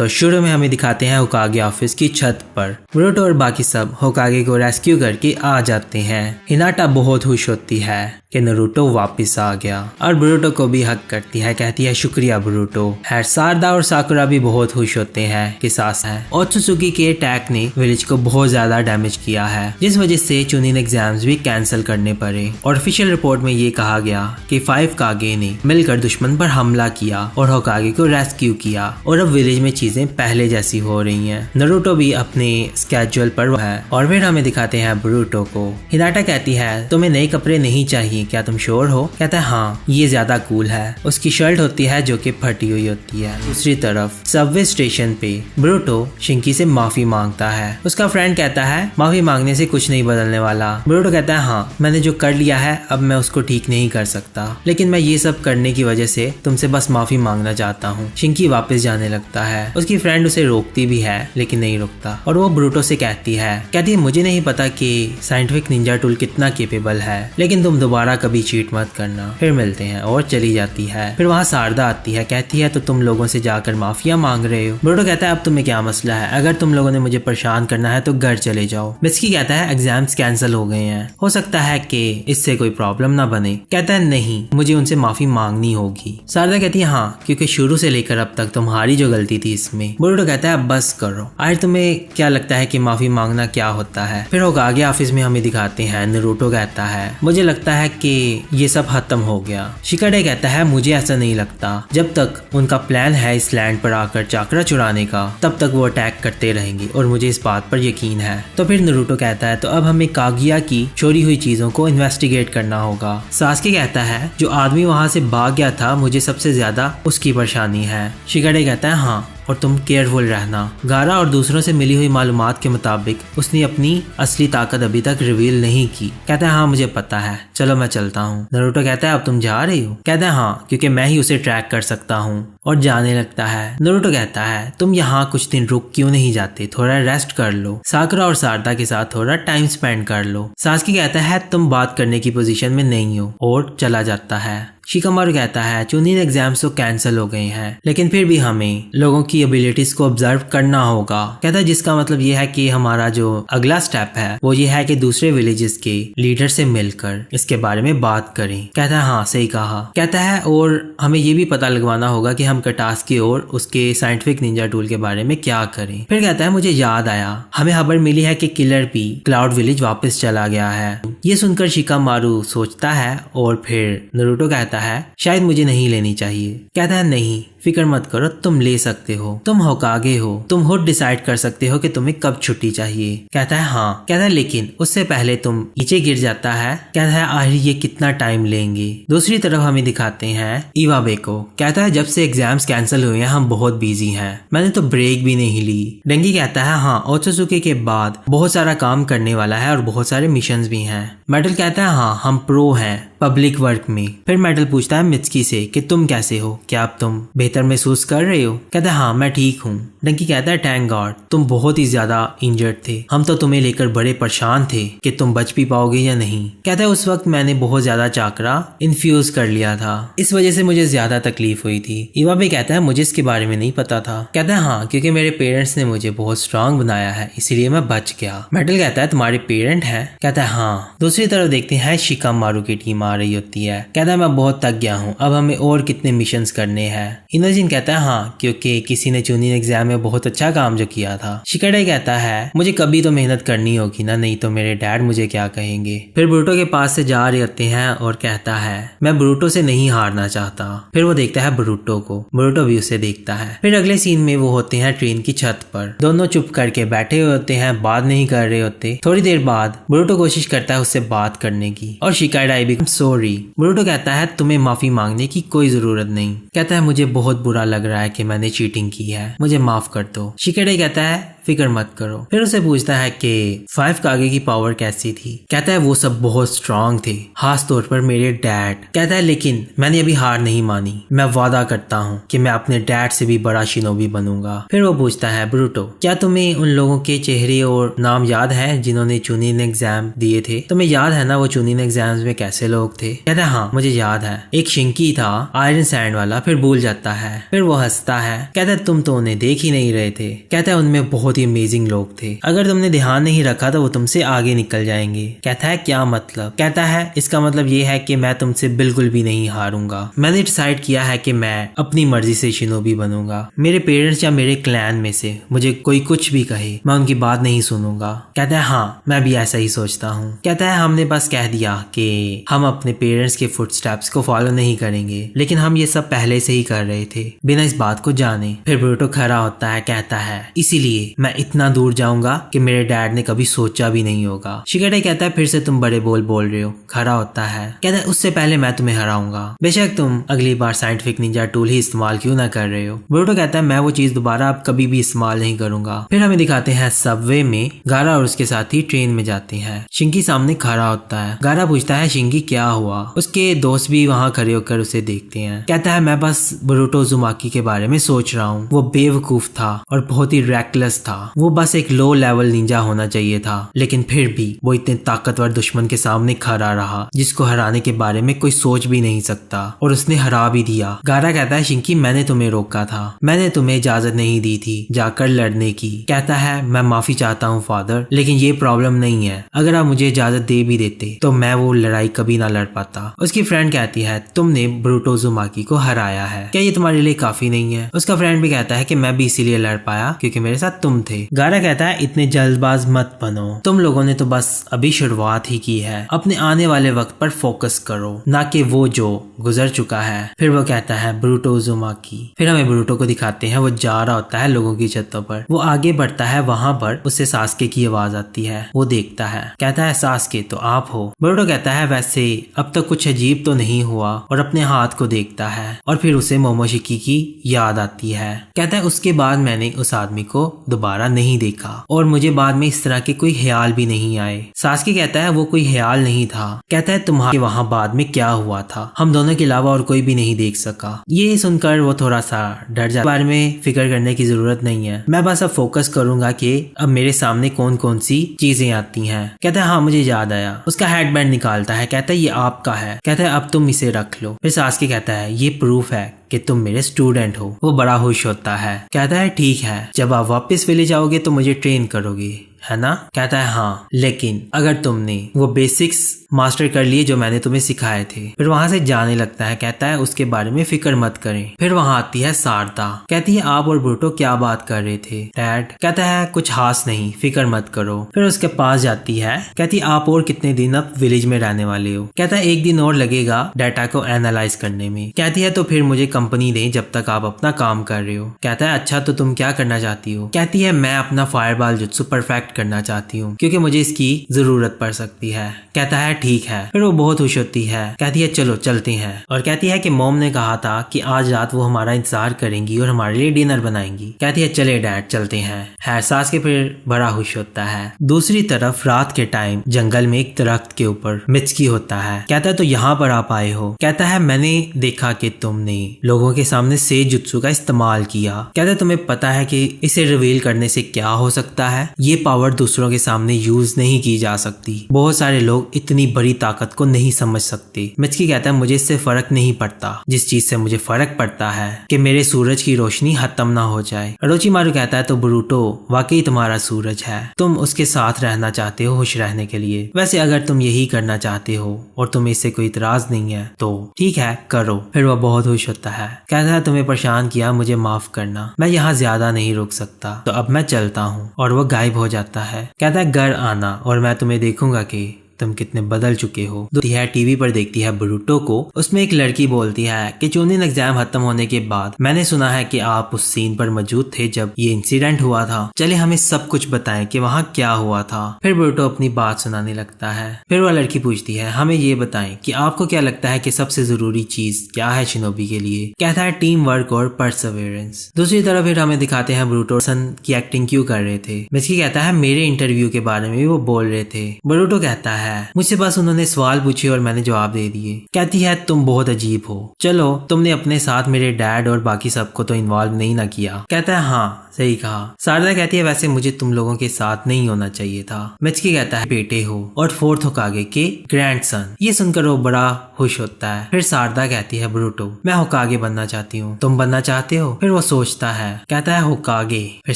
तो शुरू में हमें दिखाते हैं होकागे ऑफिस की छत पर बोरुतो और बाकी सब होकागे को रेस्क्यू करके आ जाते हैं। हिनाटा बहुत खुश होती है कि नारुतो वापस आ गया और बोरुतो को भी हक करती है, कहती है शुक्रिया बोरुतो। खैर सारदा और साकुरा भी बहुत खुश होते हैं कि सास है। ओत्सुजुकी के अटैक ने विलेज को बहुत ज्यादा डैमेज किया है, जिस वजह से चुनिन एग्जाम्स भी कैंसिल करने पड़े। और ऑफिशियल रिपोर्ट में ये कहा गया कि 5 कागे ने मिलकर दुश्मन पर हमला किया और होकागे को रेस्क्यू किया और अब विलेज में चीजें पहले जैसी हो रही हैं। नारुतो भी अपने स्केड्यूल पर है और फिर हमें दिखाते हैं बोरुतो को। हिनाटा कहती है तुम्हें नए कपड़े नहीं चाहिए, क्या तुम श्योर हो? कहता है हाँ, ये ज्यादा कूल है। उसकी शर्ट होती है जो कि फटी हुई होती है। दूसरी तरफ सबवे स्टेशन पे बोरुतो शिंकी से माफी मांगता है। उसका फ्रेंड कहता है माफी मांगने से कुछ नहीं बदलने वाला। बोरुतो कहता है हाँ, मैंने जो कर लिया है अब मैं उसको ठीक नहीं कर सकता, लेकिन मैं ये सब करने की वजह से तुमसे बस माफी मांगना चाहता हूँ। शिंकी वापस जाने लगता है। उसकी फ्रेंड उसे रोकती भी है लेकिन नहीं रुकता और वो बोरुतो से कहती है मुझे नहीं पता कि साइंटिफिक निंजा टूल कितना केपेबल है, लेकिन तुम दोबारा कभी चीट मत करना। फिर मिलते हैं और चली जाती है। फिर वहाँ सारदा आती है, कहती है तो तुम लोगों से जाकर माफिया मांग रहे हो। बोरुतो कहता है अब तुम्हें क्या मसला है, अगर तुम लोगों ने मुझे परेशान करना है तो घर चले जाओ। मित्सुकी कहता है एग्जाम्स कैंसिल हो गए हैं, हो सकता है कि इससे कोई प्रॉब्लम ना बने। कहता है नहीं, मुझे उनसे माफी मांगनी होगी। सारदा कहती है हाँ, क्योंकि शुरू से लेकर अब तक तुम्हारी जो गलती थी इसमें। बोरुतो कहता है अब बस करो, आखिर तुम्हें क्या लगता है कि माफी मांगना क्या होता है? फिर होकागे ऑफिस में हमें दिखाते हैं। नारुतो कहता है मुझे लगता है कि ये सब खत्म हो गया। शिकाडे कहता है मुझे ऐसा नहीं लगता, जब तक उनका प्लान है इस लैंड पर आकर चाकरा चुराने का तब तक वो अटैक करते रहेंगे और मुझे इस बात पर यकीन है। तो फिर नारुतो कहता है तो अब हमें कागिया की चोरी हुई चीजों को इन्वेस्टिगेट करना होगा। सासुके कहता है जो आदमी वहां से भाग गया था मुझे सबसे ज्यादा उसकी परेशानी है। शिकाडे कहता है हाँ, और तुम केयरफुल रहना। गारा और दूसरों से मिली हुई मालूमात के मुताबिक उसने अपनी असली ताकत अभी तक रिवील नहीं की। कहता है हाँ मुझे पता है, चलो मैं चलता हूँ। नारुतो कहता है अब तुम जा रही हो? कहता है हाँ, क्योंकि मैं ही उसे ट्रैक कर सकता हूँ और जाने लगता है। नारुतो कहता है तुम यहाँ कुछ दिन रुक क्यों नहीं जाते, थोड़ा रेस्ट कर लो, साकुरा और सारदा के साथ थोड़ा टाइम स्पेंड कर लो। सासुके कहता है तुम बात करने की पोजीशन में नहीं हो और चला जाता है। शिकामारू कहता है चुनिन एग्जाम्स तो कैंसिल हो गए हैं, लेकिन फिर भी हमें लोगों की एबिलिटीज को ऑब्जर्व करना होगा। कहता है जिसका मतलब ये है कि हमारा जो अगला स्टेप है वो ये है कि दूसरे विलेजेस के लीडर से मिलकर इसके बारे में बात करें। कहता है हाँ सही कहा। कहता है और हमें ये भी पता लगवाना होगा कि हम कटासकी और उसके साइंटिफिक निंजा टूल के बारे में क्या करें। फिर कहता है मुझे याद आया, हमें खबर मिली है कि किलर पी क्लाउड विलेज वापस चला गया है। ये सुनकर शिकामारू सोचता है और फिर नारुतो कहता है शायद मुझे नहीं लेनी चाहिए। कहता है नहीं, फिक्र मत करो, तुम ले सकते हो, तुम होकागे हो, तुम खुद डिसाइड कर सकते हो कि तुम्हें कब छुट्टी चाहिए। कहता है हाँ। कहता है लेकिन उससे पहले तुम नीचे गिर जाता है। कहता है आखिर ये कितना टाइम लेंगे। दूसरी तरफ हमें दिखाते हैं इवाबे को। कहता है जब से एग्जाम्स कैंसिल हुए हैं हम बहुत बिजी हैं, मैंने तो ब्रेक भी नहीं ली। डंगी कहता है हाँ, ओत्सुजुकी के बाद बहुत सारा काम करने वाला है और बहुत सारे मिशंस भी हैं। मेटल कहता है हाँ, हम प्रो हैं पब्लिक वर्क में। फिर मेटल पूछता है मित्सुकी से कि तुम कैसे हो, क्या अब तुम बेहतर महसूस कर रहे हो? कहता है हाँ मैं ठीक हूँ। डंकी कहता है थैंक गॉड, तुम बहुत ही ज्यादा इंजर्ड थे, हम तो तुम्हें लेकर बड़े परेशान थे कि तुम बच भी पाओगे या नहीं। कहता है उस वक्त मैंने बहुत ज्यादा चाकरा इन्फ्यूज कर लिया था, इस वजह से मुझे ज्यादा तकलीफ हुई थी। इवाबे कहता है मुझे इसके बारे में नहीं पता था। कहता है हाँ, क्योंकि मेरे पेरेंट्स ने मुझे बहुत स्ट्रांग बनाया है इसीलिए मैं बच गया। मेटल कहता है तुम्हारे पेरेंट हैं? कहता है हाँ। दूसरी तरफ देखते हैं शिकामारू की टीम आ रही होती है। कहता है मैं बहुत थक गया हूँ, अब हमें और कितने मिशंस करने हैं। इनोजिन कहता है हाँ, क्योंकि किसी ने चुनिन एग्जाम में बहुत अच्छा काम जो किया था। शिकाडे कहता है मुझे कभी तो मेहनत करनी होगी ना, नहीं तो मेरे डैड मुझे क्या कहेंगे। फिर बोरुतो के पास से जा रहे होते हैं और कहता है मैं बोरुतो से नहीं हारना चाहता। फिर वो देखता है बोरुतो को, बोरुतो भी उसे देखता है। फिर अगले सीन में वो होते हैं ट्रेन की छत पर, दोनों चुप करके बैठे हुए होते हैं, बात नहीं कर रहे होते। थोड़ी देर बाद बोरुतो कोशिश करता है उससे बात करने की और शिकाडे भी सॉरी। बोरुतो कहता है तुम्हें माफी मांगने की कोई जरूरत नहीं। कहता है मुझे बहुत बुरा लग रहा है कि मैंने चीटिंग की है, मुझे माफ कर दो। शिकाडे कहता है फिक्र मत करो। फिर उसे पूछता है कि 5 कागे की पावर कैसी थी। कहता है वो सब बहुत स्ट्रांग थे, खास तौर पर मेरे डैड। कहता है लेकिन मैंने अभी हार नहीं मानी, मैं वादा करता हूँ कि मैं अपने डैड से भी बड़ा शिनोबी बनूंगा। फिर वो पूछता है ब्रूटो क्या तुम्हें उन लोगों के चेहरे और नाम याद है जिन्होंने चुनिन एग्जाम दिए थे? तुम्हें याद है ना वो चुनिन एग्जाम्स में कैसे लोग थे? कहता है हाँ मुझे याद है, एक शिंकी था आयरन सैंड वाला। फिर भूल जाता है। फिर वो हंसता है। कहता है तुम तो उन्हें देख ही नहीं रहे थे। कहता है उनमें बहुत ही अमेजिंग लोग थे, अगर तुमने ध्यान नहीं रखा तो वो तुमसे आगे निकल जाएंगे। कहता है क्या मतलब? कहता है इसका मतलब ये है कि मैं तुमसे बिल्कुल भी नहीं हारूंगा। मैंने डिसाइड किया है कि मैं अपनी मर्जी से शिनोबी बनूंगा। मेरे पेरेंट्स या मेरे क्लैन में से मुझे कोई कुछ भी कहे मैं उनकी बात नहीं सुनूंगा। कहता है हाँ मैं भी ऐसा ही सोचता हूँ। कहता है हमने बस कह दिया कि हम अपने पेरेंट्स के फुटस्टेप्स को फॉलो नहीं करेंगे, लेकिन हम ये सब पहले से ही कर रहे थे बिना इस बात को जाने। फिर ब्रूटो खड़ा होता है। कहता है इसीलिए मैं इतना दूर जाऊंगा कि मेरे डैड ने कभी सोचा भी नहीं होगा। शिगेटे कहता है फिर से तुम बड़े बोल रहे हो। खड़ा होता है। कहता है उससे पहले मैं तुम्हें हराऊंगा, बेशक तुम अगली बार साइंटिफिक निंजा टूल ही इस्तेमाल क्यों ना कर रहे हो। ब्रूटो कहता है मैं वो चीज दोबारा अब कभी भी इस्तेमाल नहीं करूंगा। फिर हमें दिखाते हैं सबवे में गारा और उसके साथी ट्रेन में जाते हैं। शिंकी सामने खड़ा होता है। गारा पूछता है शिंकी क्या हुआ। उसके दोस्त भी वहाँ खड़े होकर उसे देखते हैं। कहता है मैं बस ब्रूटो उज़ुमाकी के बारे में सोच रहा हूँ। वो बेवकूफ था और बहुत ही रेकलेस था। वो बस एक लो लेवल निंजा होना चाहिए था, लेकिन फिर भी वो इतने ताकतवर दुश्मन के सामने खड़ा रहा जिसको हराने के बारे में कोई सोच भी नहीं सकता, और उसने हरा भी दिया। गारा कहता है शिंकी मैंने तुम्हें रोका था, मैंने तुम्हें इजाजत नहीं दी थी जाकर लड़ने की। कहता है मैं माफी चाहता हूँ फादर, लेकिन ये प्रॉब्लम नहीं है। अगर आप मुझे इजाजत दे भी देते तो मैं वो लड़ाई कभी ना लड़ पाता। उसकी फ्रेंड कहती है तुमने ब्रूटो उज़ुमाकी को हराया है, क्या ये तुम्हारे लिए काफी नहीं है? उसका फ्रेंड भी कहता है कि मैं भी इसीलिए लड़ पाया क्योंकि मेरे साथ तुम थे। गारा कहता है इतने जल्दबाज मत बनो, तुम लोगों ने तो बस अभी शुरुआत ही की है। अपने आने वाले वक्त पर फोकस करो, ना कि वो जो गुजर चुका है। फिर वो कहता है ब्रूटो उज़ुमाकी। फिर हमें ब्रूटो को दिखाते हैं। वो जा रहा होता है लोगों की छतों पर। वो आगे बढ़ता है। वहां पर उससे सास्के की आवाज आती है। वो देखता है। कहता है सास्के तो आप हो। ब्रूटो कहता है वैसे अब तक कुछ अजीब तो नहीं हुआ, और अपने हाथ को देखता है। और फिर उसे मोमोशिकी की याद आती है। कहता है उसके बाद मैंने उस आदमी को दोबारा नहीं देखा और मुझे बाद में इस तरह के कोई ख्याल भी नहीं आए। सास्के कहता है वो कोई ख्याल नहीं था। कहता है तुम्हारे वहाँ बाद में क्या हुआ था, हम दोनों के अलावा और कोई भी नहीं देख सका। ये सुनकर वो थोड़ा सा डर जाता है। बारे में फिक्र करने की जरूरत नहीं है, मैं बस अब फोकस करूंगा कि अब मेरे सामने कौन कौन सी चीजें आती हैं। कहता है हाँ मुझे याद आया। उसका हेडबैंड निकालता है। कहता है ये आपका है। कहता है अब तुम इसे रख लो। फिर सास्के कहता है ये प्रूफ है कि तुम मेरे स्टूडेंट हो। वो बड़ा खुश होता है। कहता है ठीक है, जब आप वापस विलेज जाओगे तो मुझे ट्रेन करोगे, है ना? कहता है हाँ, लेकिन अगर तुमने वो बेसिक्स मास्टर कर लिए जो मैंने तुम्हें सिखाए थे। फिर वहां से जाने लगता है। कहता है उसके बारे में फिक्र मत करें। फिर वहां आती है सारदा। कहती है आप और ब्रूटो क्या बात कर रहे थे डैड? कहता है कुछ खास नहीं, फिक्र मत करो। फिर उसके पास जाती है। कहती है आप और कितने दिन अब विलेज में रहने वाले हो? कहता है 1 दिन और लगेगा डाटा को एनालाइज करने में। कहती है तो फिर मुझे कंपनी दें जब तक आप अपना काम कर रहे हो। कहता है अच्छा तो तुम क्या करना चाहती हो? कहती है मैं अपना फायरबॉल जुत्सु परफेक्ट करना चाहती हूँ क्योंकि मुझे इसकी जरूरत पड़ सकती है। कहता है ठीक है। फिर वो बहुत खुश होती है। कहती है चलो चलते हैं, और कहती है कि मॉम ने कहा था कि आज रात वो हमारा इंतजार करेंगी और हमारे लिए डिनर बनाएंगी। कहती है चले डैड चलते हैं। सास के फिर बड़ा खुश होता है। दूसरी तरफ रात के टाइम जंगल में एक दरख्त के ऊपर मिचकी होता है। कहता है तो यहाँ पर आप आए हो? कहता है मैंने देखा कि तुमने लोगों के सामने सेज जुत्सु का इस्तेमाल किया। कहता है तुम्हें पता है कि इसे रिवील करने से क्या हो सकता है? ये पावर दूसरों के सामने यूज नहीं की जा सकती। बहुत सारे लोग इतनी बड़ी ताकत को नहीं समझ सकते। मिचकी कहता है मुझे इससे फर्क नहीं पड़ता, जिस चीज से मुझे फर्क पड़ता है कि मेरे सूरज की रोशनी खत्म ना हो जाए। ओरोचिमारू कहता है तो ब्रूटो वाकई तुम्हारा सूरज है, तुम उसके साथ रहना चाहते हो खुश रहने के लिए। वैसे अगर तुम यही करना चाहते हो और तुम्हें इससे कोई इतराज नहीं है तो ठीक है करो। फिर वह बहुत खुश होता है। कहता है तुम्हें परेशान किया, मुझे माफ करना, मैं यहाँ ज्यादा नहीं रुक सकता, तो अब मैं चलता हूँ। और वो गायब हो जाता है। कहता है घर आना और मैं तुम्हें देखूंगा कि तुम कितने बदल चुके हो। है टीवी पर देखती है ब्रूटो को। उसमें एक लड़की बोलती है कि चूनिन एग्जाम खत्म होने के बाद मैंने सुना है कि आप उस सीन पर मौजूद थे जब ये इंसिडेंट हुआ था। चलिए हमें सब कुछ बताएं कि वहाँ क्या हुआ था। फिर ब्रूटो अपनी बात सुनाने लगता है। फिर वह लड़की पूछती है हमें ये बताएं कि आपको क्या लगता है कि सबसे जरूरी चीज क्या है शिनोबी के लिए। कहता है टीम वर्क और परसेवरेंस। दूसरी तरफ फिर हमें दिखाते हैं ब्रूटो सन की एक्टिंग क्यों कर रहे थे। मिस्की कहता है मेरे इंटरव्यू के बारे में भी वो बोल रहे थे। ब्रूटो कहता है मुझसे बस उन्होंने सवाल पूछे और मैंने जवाब दे दिए। कहती है तुम बहुत अजीब हो। चलो तुमने अपने साथ मेरे डैड और बाकी सबको तो इन्वॉल्व नहीं ना किया। कहता है हाँ सही कहा। शारदा कहती है वैसे मुझे तुम लोगों के साथ नहीं होना चाहिए था। मित्सुकी कहता है बेटे हो और फोर्थ होकागे के ग्रैंडसन। ये सुनकर वो बड़ा खुश होता है। फिर शारदा कहती है ब्रूटो मैं होकागे बनना चाहती हूँ, तुम बनना चाहते हो। फिर वो सोचता है, कहता है होकागे, फिर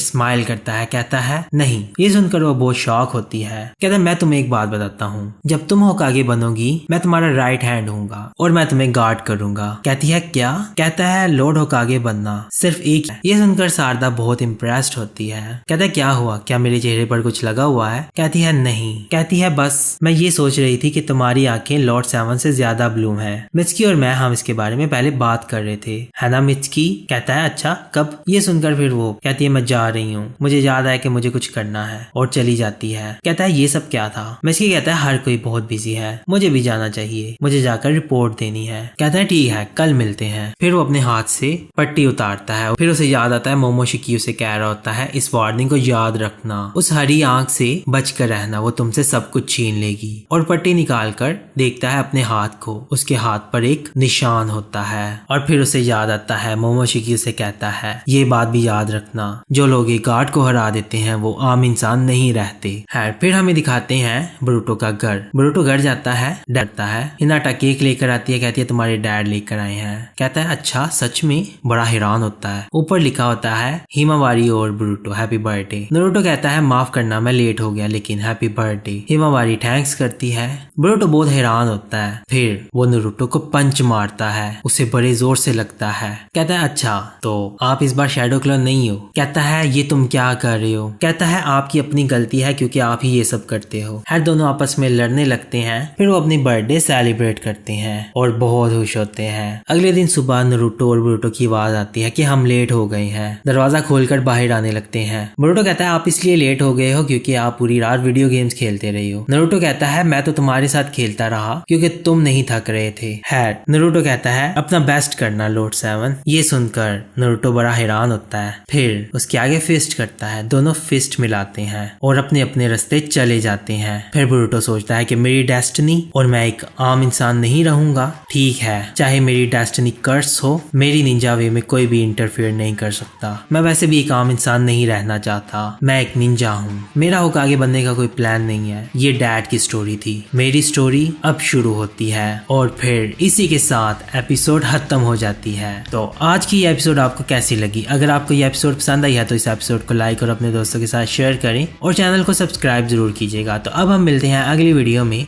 स्माइल करता है, कहता है नहीं। ये सुनकर वो बहुत शॉक होती है। कहता है मैं तुम्हें एक बात बताता हूँ, जब तुम होकागे बनोगी मैं तुम्हारा राइट हैंड हूँगा और मैं तुम्हें गार्ड करूंगा। कहती है क्या? कहता है लॉर्ड होकागे बनना सिर्फ एक है। ये सुनकर शारदा बहुत इम्प्रेस्ड होती है। कहता है क्या हुआ, क्या मेरे चेहरे पर कुछ लगा हुआ है? कहती है नहीं। कहती है बस मैं ये सोच रही थी कि तुम्हारी आंखें लॉर्ड सेवन से ज्यादा ब्लू हैं। मित्सुकी और मैं हम इसके बारे में पहले बात कर रहे थे, है ना मित्सुकी? कहता है अच्छा कब? ये सुनकर फिर वो कहती है मैं जा रही हूँ, मुझे याद है कि मुझे कुछ करना है, और चली जाती है। कहता है ये सब क्या था? मित्सुकी कहता है हर कोई बहुत बिजी है, मुझे भी जाना चाहिए, मुझे जाकर रिपोर्ट देनी है। कहता है ठीक है कल मिलते हैं। फिर वो अपने हाथ से पट्टी उतारता है। फिर उसे याद आता है मोमोशिकी उसे कह रहा होता है इस वार्निंग को याद रखना, उस हरी आंख से बचकर रहना, वो तुमसे सब कुछ छीन लेगी। और पट्टी निकाल कर देखता है अपने हाथ को, उसके हाथ पर एक निशान होता है। और फिर उसे याद आता है मोमोशिकी उसे कहता है ये बात भी याद रखना, जो लोग एक गार्ड को हरा देते हैं वो आम इंसान नहीं रहते है। फिर हमें दिखाते हैं ब्रूटो का घर। ब्रूटो घर जाता है, डरता है। हिनाटा केक लेकर आती है, कहती है तुम्हारे डैड लेकर आए हैं। कहता है अच्छा सच में? बड़ा हैरान होता है। ऊपर लिखा होता है हिमावारी और ब्रूटो हैप्पी बर्थडे। नारुतो कहता है माफ करना मैं लेट हो गया लेकिन हैप्पी बर्थडे। हिमावारी थैंक्स करती है। ब्रूटो बहुत हैरान होता है। फिर वो नारुतो को पंच मारता है, उसे बड़े जोर से लगता है। कहता है अच्छा तो आप इस बार शैडो क्लोन नहीं हो। कहता है ये तुम क्या कर रहे हो? कहता है आपकी अपनी गलती है क्योंकि आप ही ये सब करते हो। हर दोनों आपस में लड़ने लगते हैं। फिर वो अपनी बर्थडे सेलिब्रेट करते हैं और बहुत खुश होते हैं। अगले दिन सुबह नारुतो और ब्रूटो की आवाज आती है कि हम लेट हो गए हैं। दरवाजा खोलकर बाहर आने लगते हैं। नारुतो कहता है आप इसलिए लेट हो गए हो क्योंकि आप पूरी रात वीडियो गेम्स खेलते रहे हो। नारुतो कहता है मैं तो तुम्हारे साथ खेलता रहा क्योंकि तुम नहीं थक रहे थे। है नारुतो कहता है अपना बेस्ट करना लॉर्ड सेवन। ये सुनकर नारुतो बड़ा हैरान होता है। फिर उसके आगे फिस्ट करता है, दोनों फिस्ट मिलाते हैं और अपने अपने रास्ते चले जाते हैं। फिर नारुतो सोचता है कि मेरी डेस्टिनी और मैं एक आम इंसान नहीं रहूंगा। ठीक है चाहे मेरी डेस्टिनी कर्स हो, मेरी निंजा वे में कोई भी इंटरफेयर नहीं कर सकता। मैं वैसे भी एक आम इंसान नहीं रहना चाहता, मैं एक निंजा हूँ। मेरा होकागे बनने का कोई प्लान नहीं है। ये डैड की स्टोरी थी, मेरी स्टोरी अब शुरू होती है। और फिर इसी के साथ एपिसोड खत्म हो जाती है। तो आज की ये एपिसोड आपको कैसी लगी? अगर आपको ये एपिसोड पसंद आई है तो इस एपिसोड को लाइक और अपने दोस्तों के साथ शेयर करें और चैनल को सब्सक्राइब जरूर कीजिएगा। तो अब हम मिलते हैं अगली वीडियो में।